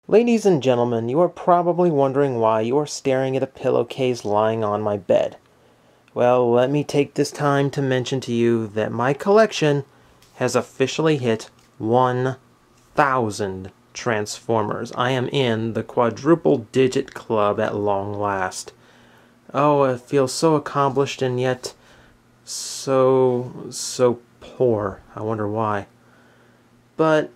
Ladies and gentlemen, you are probably wondering why you are staring at a pillowcase lying on my bed. Well, let me take this time to mention to you that my collection has officially hit 1,000 Transformers. I am in the quadruple digit club at long last. Oh, it feels so accomplished and yet so poor. I wonder why. But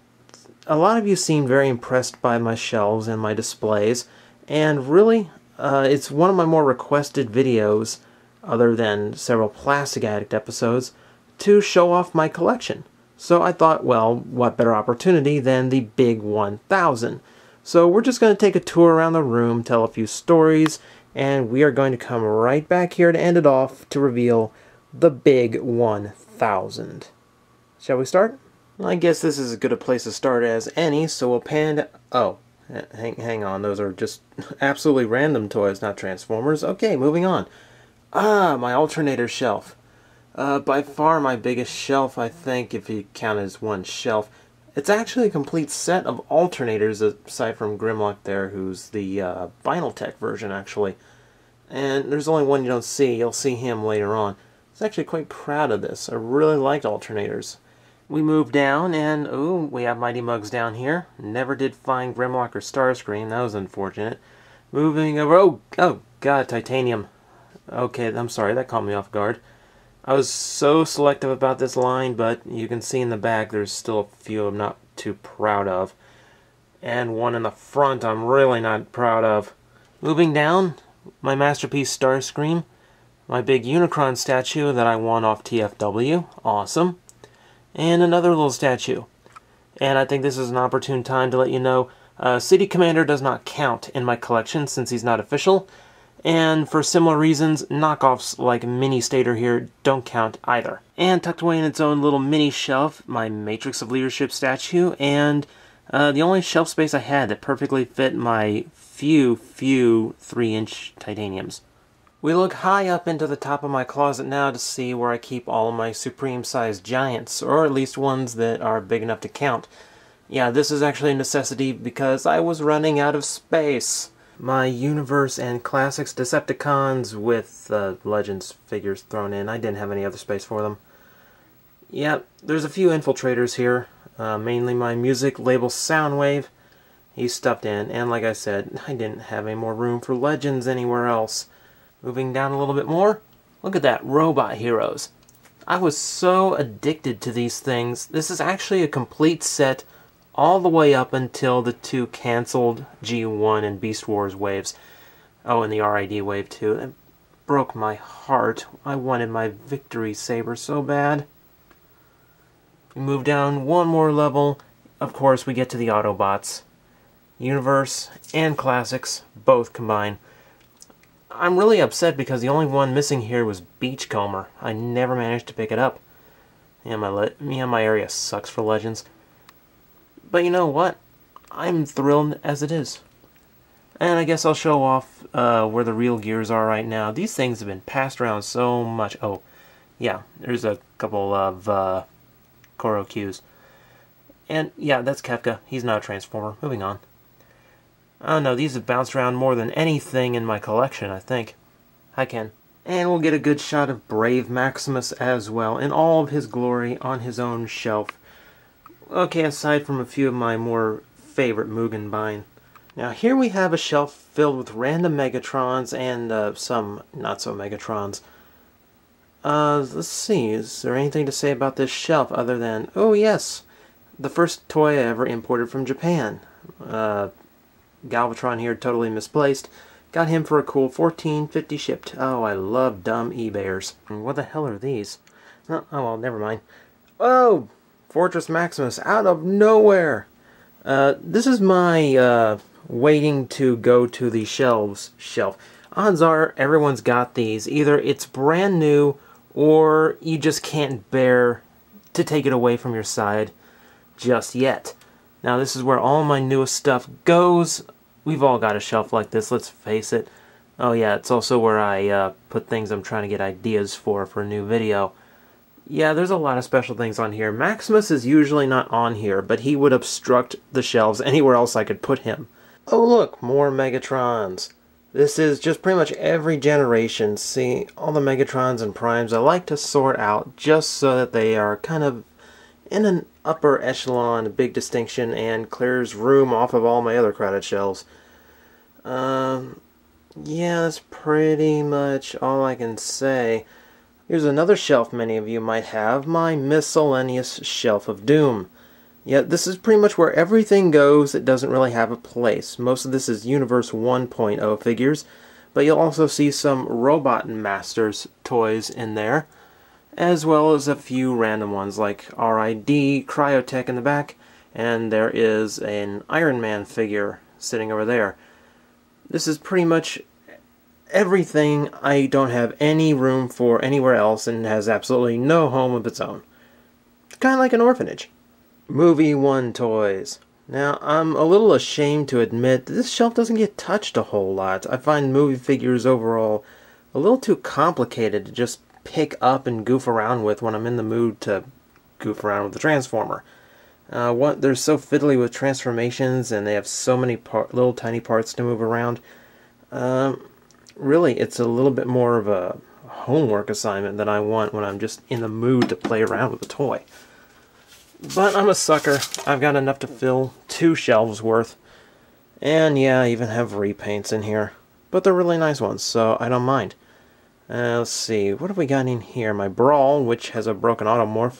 a lot of you seem very impressed by my shelves and my displays, and really, it's one of my more requested videos, other than several Plastic Addict episodes, to show off my collection. So I thought, well, what better opportunity than the big 1,000? So we're just going to take a tour around the room, tell a few stories, and we are going to come right back here to end it off to reveal the big 1,000. Shall we start? Well, I guess this is as good a place to start as any, so we'll pan... Oh, hang on, those are just absolutely random toys, not Transformers. Okay, moving on. My Alternators Shelf. By far my biggest shelf, I think, if you count it as one shelf. It's actually a complete set of alternators, aside from Grimlock there, who's the Vinyl Tech version, actually. And there's only one you don't see. You'll see him later on. I was actually quite proud of this. I really liked alternators. We move down, and ooh, we have Mighty Mugs down here. Never did find Grimlock or Starscream. That was unfortunate. Moving over. Oh God, Titanium. Okay, I'm sorry, that caught me off guard. I was so selective about this line, but you can see in the back there's still a few I'm not too proud of. And one in the front I'm really not proud of. Moving down, my masterpiece Starscream. My big Unicron statue that I won off TFW. Awesome. And another little statue. And I think this is an opportune time to let you know, City Commander does not count in my collection since he's not official. And for similar reasons, knockoffs like Mini Stater here don't count either. And tucked away in its own little mini shelf, my Matrix of Leadership statue, and the only shelf space I had that perfectly fit my few 3-inch titaniums. We look high up into the top of my closet now to see where I keep all of my supreme-sized giants, or at least ones that are big enough to count. Yeah, this is actually a necessity because I was running out of space. My Universe and Classics Decepticons with Legends figures thrown in. I didn't have any other space for them. Yeah, there's a few infiltrators here. Mainly my music label Soundwave. He's stuffed in, and like I said, I didn't have any more room for Legends anywhere else. Moving down a little bit more, look at that, Robot Heroes. I was so addicted to these things. This is actually a complete set all the way up until the two canceled G1 and Beast Wars waves. Oh, and the RID wave too. It broke my heart. I wanted my Victory Saber so bad. We move down one more level. Of course, we get to the Autobots. Universe and Classics, both combined. I'm really upset because the only one missing here was Beachcomber. I never managed to pick it up. Yeah, my area sucks for Legends. But you know what? I'm thrilled as it is. And I guess I'll show off where the real gears are right now. These things have been passed around so much. Oh, yeah, there's a couple of Koro Qs. And yeah, that's Kefka. He's not a Transformer. Moving on. I don't know, these have bounced around more than anything in my collection, I think. Hi, Ken. And we'll get a good shot of Brave Maximus as well, in all of his glory on his own shelf. Okay, aside from a few of my more favorite Mugenbein. Now here we have a shelf filled with random Megatrons and some not-so-Megatrons. Let's see, is there anything to say about this shelf other than, oh yes, the first toy I ever imported from Japan. Galvatron here, totally misplaced. Got him for a cool $14.50 shipped. Oh, I love dumb eBayers. What the hell are these? Oh well, never mind. Oh! Fortress Maximus, out of nowhere! This is my, waiting to go to the shelf. Odds are everyone's got these. Either it's brand new, or you just can't bear to take it away from your side just yet. Now this is where all my newest stuff goes. We've all got a shelf like this, let's face it. Oh yeah, it's also where I put things I'm trying to get ideas for a new video. Yeah, there's a lot of special things on here. Maximus is usually not on here, but he would obstruct the shelves anywhere else I could put him. Oh look, more Megatrons. This is just pretty much every generation. See, all the Megatrons and Primes I like to sort out just so that they are kind of in an upper echelon, a big distinction, and clears room off of all my other crowded shelves. Yeah, that's pretty much all I can say. Here's another shelf many of you might have, my miscellaneous shelf of doom. Yet this is pretty much where everything goes that doesn't really have a place. Most of this is Universe 1.0 figures, but you'll also see some Robot Masters toys in there, as well as a few random ones like RID, Cryotech in the back, and there is an Iron Man figure sitting over there. This is pretty much everything I don't have any room for anywhere else and has absolutely no home of its own. It's kind of like an orphanage. Movie 1 toys. Now, I'm a little ashamed to admit that this shelf doesn't get touched a whole lot. I find movie figures overall a little too complicated to just pick up and goof around with when I'm in the mood to goof around with the Transformer. They're so fiddly with transformations, and they have so many little tiny parts to move around. Really, it's a little bit more of a homework assignment than I want when I'm just in the mood to play around with a toy. But I'm a sucker. I've got enough to fill 2 shelves worth. And yeah, I even have repaints in here. But they're really nice ones, so I don't mind. Let's see, what have we got in here? My Brawl, which has a broken automorph.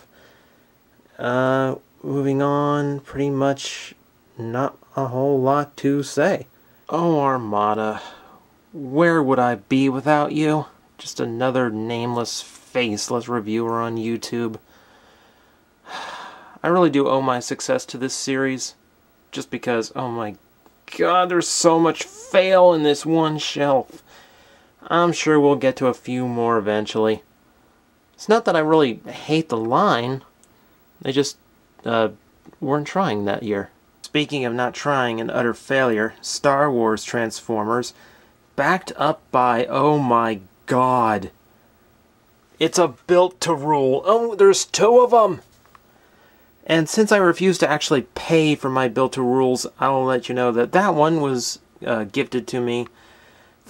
Moving on, pretty much not a whole lot to say. Oh, Armada. Where would I be without you? Just another nameless, faceless reviewer on YouTube. I really do owe my success to this series. Just because, oh my god, there's so much fail in this one shelf. I'm sure we'll get to a few more eventually. It's not that I really hate the line. They just weren't trying that year. Speaking of not trying and utter failure, Star Wars Transformers, backed up by, oh my god, it's a built to rule. Oh, there's 2 of them! And since I refuse to actually pay for my built to rules, I'll let you know that that one was gifted to me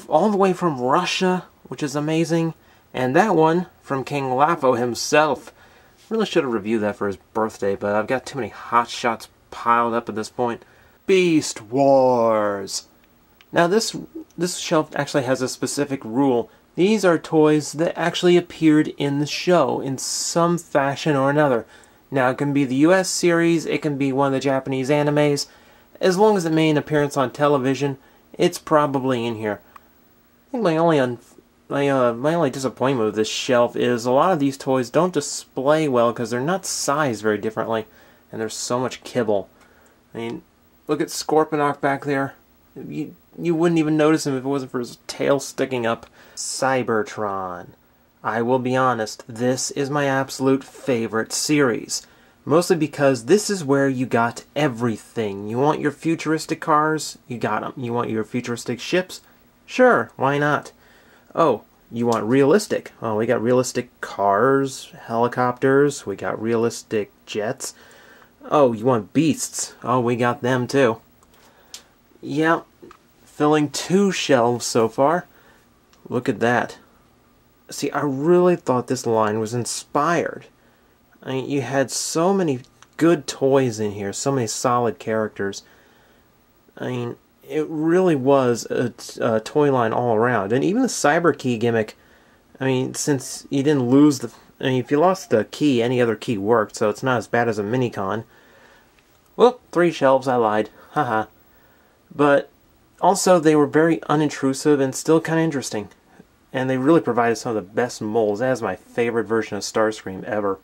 all the way from Russia, which is amazing, and that one from King Lafo himself. Really should have reviewed that for his birthday, but I've got too many hot shots piled up at this point. Beast Wars! Now this shelf actually has a specific rule. These are toys that actually appeared in the show in some fashion or another. Now it can be the US series, it can be one of the Japanese animes. As long as it made an appearance on television, it's probably in here. I think my only disappointment with this shelf is a lot of these toys don't display well because they're not sized very differently, and there's so much kibble. I mean, look at Scorponok back there. You wouldn't even notice him if it wasn't for his tail sticking up. Cybertron. I will be honest, this is my absolute favorite series. Mostly because this is where you got everything. You want your futuristic cars? You got them. You want your futuristic ships? Sure, why not? Oh, you want realistic? Well, we got realistic cars, helicopters, we got realistic jets. Oh, you want beasts? Oh, we got them too. Yeah, filling 2 shelves so far. Look at that. See, I really thought this line was inspired. I mean, you had so many good toys in here, so many solid characters. I mean, it really was a toy line all around. And even the Cyber Key gimmick, I mean, since you didn't lose the... I mean, if you lost the key, any other key worked, so it's not as bad as a Minicon. Well, 3 shelves, I lied. Haha. But also, they were very unintrusive and still kind of interesting. And they really provided some of the best molds. That is my favorite version of Starscream ever.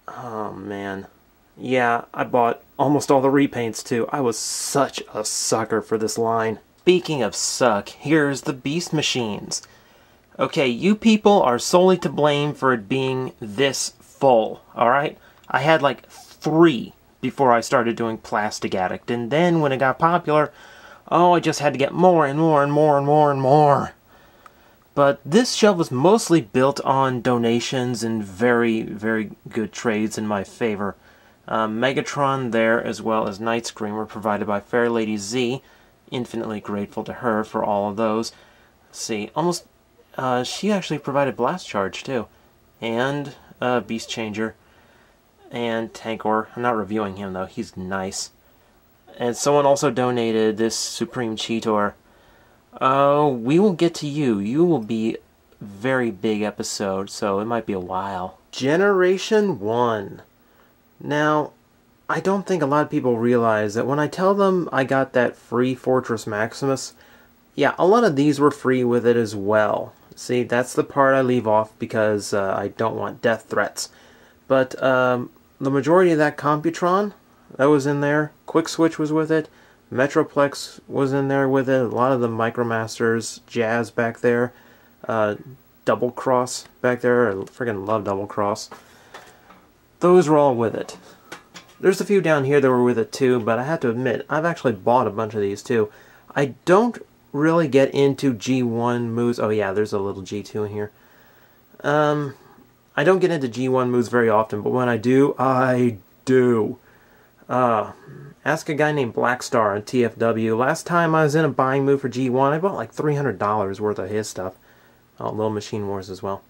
Oh, man. Yeah, I bought almost all the repaints, too. I was such a sucker for this line. Speaking of suck, here's the Beast Machines. Okay, you people are solely to blame for it being this full, alright? I had like 3 before I started doing Plastic Addict, and then when it got popular, oh, I just had to get more and more and more and more and more. But this shelf was mostly built on donations and very, very good trades in my favor. Megatron there, as well as Night Scream, were provided by Fair Lady Z. Infinitely grateful to her for all of those. Let's see, she actually provided Blast Charge too, and Beast Changer, and Tankor. I'm not reviewing him though, he's nice. And someone also donated this Supreme Cheetor. We will get to you. You will be a very big episode, so it might be a while. Generation 1. Now, I don't think a lot of people realize that when I tell them I got that free Fortress Maximus, yeah, a lot of these were free with it as well. See, that's the part I leave off because I don't want death threats. But the majority of that Computron, that was in there. Quick Switch was with it. Metroplex was in there with it. A lot of the Micromasters, Jazz back there. Double Cross back there. I friggin' love Double Cross. Those were all with it. There's a few down here that were with it too, but I have to admit, I've actually bought a bunch of these too. I don't really get into G1 moves. Oh yeah, there's a little G2 in here. I don't get into G1 moves very often, but when I do, I do. Ask a guy named Blackstar on TFW. Last time I was in a buying mood for G1, I bought like $300 worth of his stuff. Oh, Little Machine Wars as well.